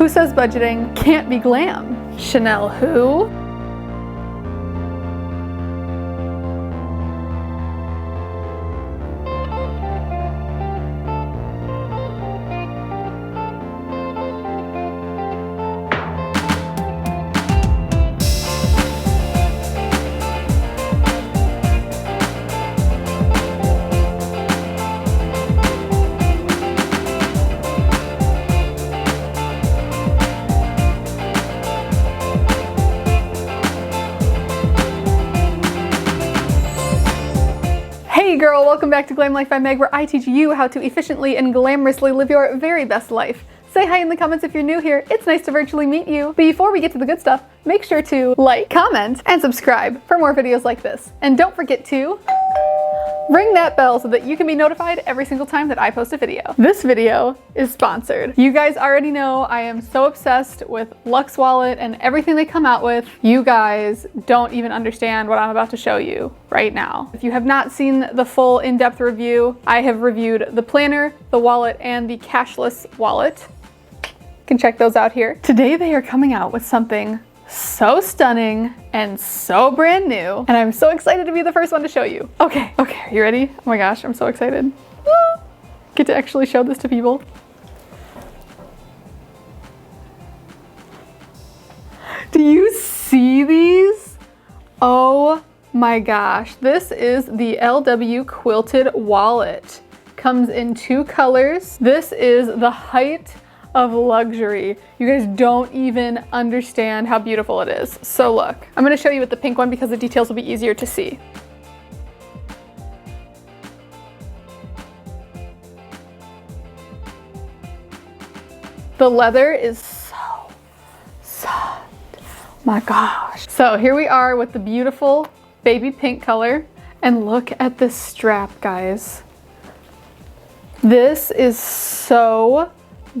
Who says budgeting can't be glam? Chanel who? Hey girl, welcome back to Glam Life by Meg, where I teach you how to efficiently and glamorously live your very best life. Say hi in the comments if you're new here. It's nice to virtually meet you. But before we get to the good stuff, make sure to like, comment, and subscribe for more videos like this. And don't forget to ring that bell so that you can be notified every single time that I post a video. This video is sponsored. You guys already know I am so obsessed with Luxe Wallet and everything they come out with. You guys don't even understand what I'm about to show you right now. If you have not seen the full in-depth review, I have reviewed the planner, the wallet, and the cashless wallet. You can check those out here. Today they are coming out with something so stunning and so brand new, and I'm so excited to be the first one to show you. Okay, are you ready? Oh my gosh, I'm so excited. Get to actually show this to people. Do you see these? Oh my gosh, this is the LW Quilted Wallet. Comes in 2 colors. This is the height of luxury. You guys don't even understand how beautiful it is. So look, I'm gonna show you with the pink one because the details will be easier to see. The leather is so soft. My gosh. So here we are with the beautiful baby pink color, and look at this strap, guys. This is so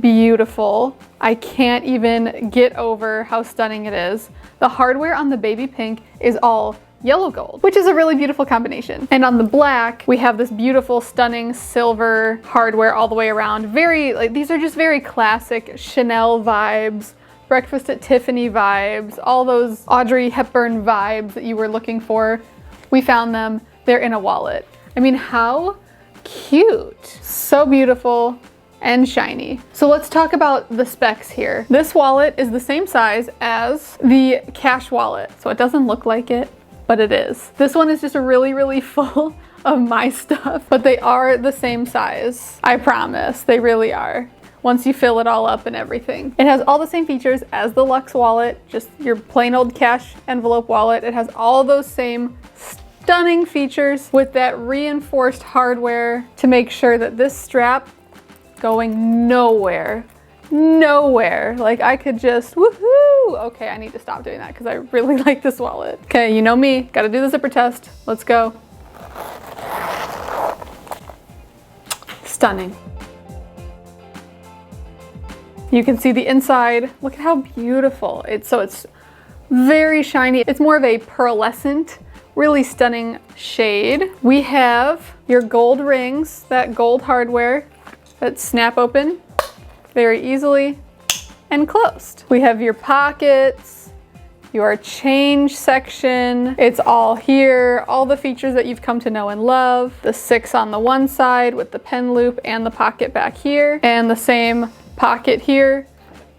beautiful. I can't even get over how stunning it is. The hardware on the baby pink is all yellow gold, which is a really beautiful combination. And on the black, we have this beautiful, stunning silver hardware all the way around. These are just very classic Chanel vibes, Breakfast at Tiffany vibes, all those Audrey Hepburn vibes that you were looking for. We found them. They're in a wallet. I mean, how cute. So beautiful and shiny. So let's talk about the specs here. This wallet is the same size as the cash wallet. So it doesn't look like it, but it is. This one is just really full of my stuff, but they are the same size. I promise, they really are. Once you fill it all up and everything. It has all the same features as the Luxe wallet, just your plain old cash envelope wallet. It has all those same stunning features with that reinforced hardware to make sure that this strap going nowhere. Like I could just, woohoo! Okay, I need to stop doing that because I really like this wallet. Okay, you know me, gotta do the zipper test. Let's go. Stunning. You can see the inside. Look at how beautiful. It's very shiny. It's more of a pearlescent, really stunning shade. We have your gold rings, that gold hardware that snap open very easily and closed. We have your pockets, your change section. It's all here, all the features that you've come to know and love. The 6 on the one side with the pen loop and the pocket back here, and the same pocket here,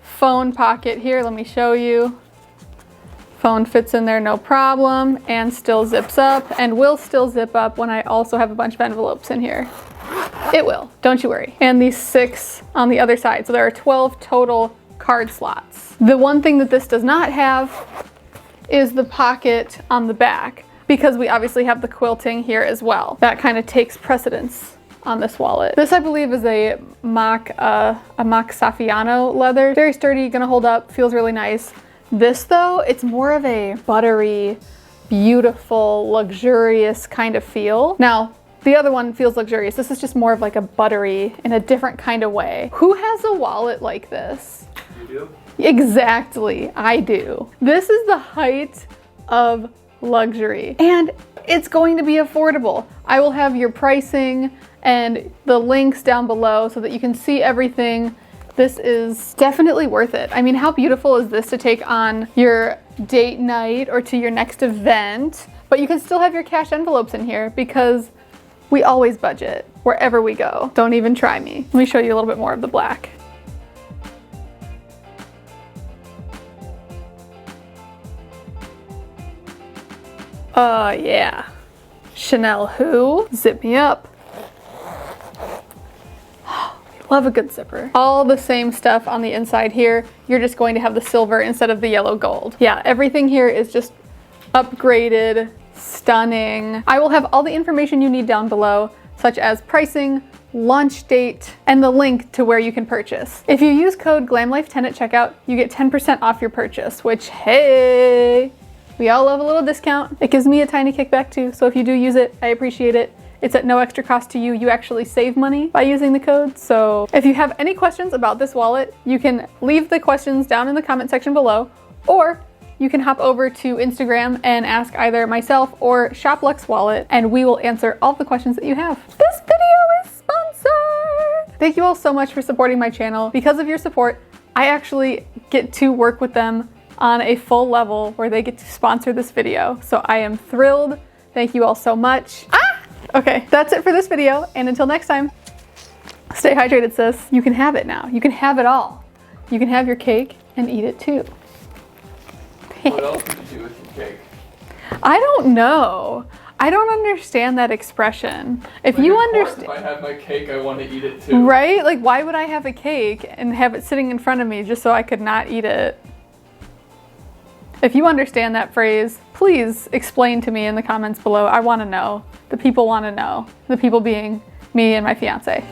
phone pocket here. Let me show you. Phone fits in there no problem and still zips up, and will still zip up when I also have a bunch of envelopes in here. It will, don't you worry. And these 6 on the other side. So there are 12 total card slots. The one thing that this does not have is the pocket on the back, because we obviously have the quilting here as well. That kind of takes precedence on this wallet. This I believe is a mock Saffiano leather. Very sturdy, gonna hold up, feels really nice. This though, it's more of a buttery, beautiful, luxurious kind of feel. Now, the other one feels luxurious. This is just more of like a buttery in a different kind of way. Who has a wallet like this? You do? Exactly, I do. This is the height of luxury, and it's going to be affordable. I will have your pricing and the links down below so that you can see everything This is definitely worth it. I mean, how beautiful is this to take on your date night or to your next event? But you can still have your cash envelopes in here because we always budget wherever we go. Don't even try me. Let me show you a little bit more of the black. Yeah. Chanel who? Zip me up. Love a good zipper. All the same stuff on the inside here. You're just going to have the silver instead of the yellow gold. Yeah, everything here is just upgraded, stunning. I will have all the information you need down below, such as pricing, launch date, and the link to where you can purchase. If you use code GLAMLIFE10 at checkout, you get 10% off your purchase, which, hey, we all love a little discount. It gives me a tiny kickback too, so if you do use it, I appreciate it. It's at no extra cost to you. You actually save money by using the code. So if you have any questions about this wallet, you can leave the questions down in the comment section below, or you can hop over to Instagram and ask either myself or Shop Luxe Wallet, and we will answer all the questions that you have. This video is sponsored! Thank you all so much for supporting my channel. Because of your support, I actually get to work with them on a full level where they get to sponsor this video. So I am thrilled. Thank you all so much. Okay, that's it for this video, and until next time, stay hydrated, sis. You can have it now. You can have it all. You can have your cake and eat it too. What else did you do with your cake? I don't know. I don't understand that expression. If you understand, if I have my cake, I want to eat it too. Right? Like, why would I have a cake and have it sitting in front of me just so I could not eat it? If you understand that phrase, please explain to me in the comments below. I want to know. The people want to know. The people being me and my fiance.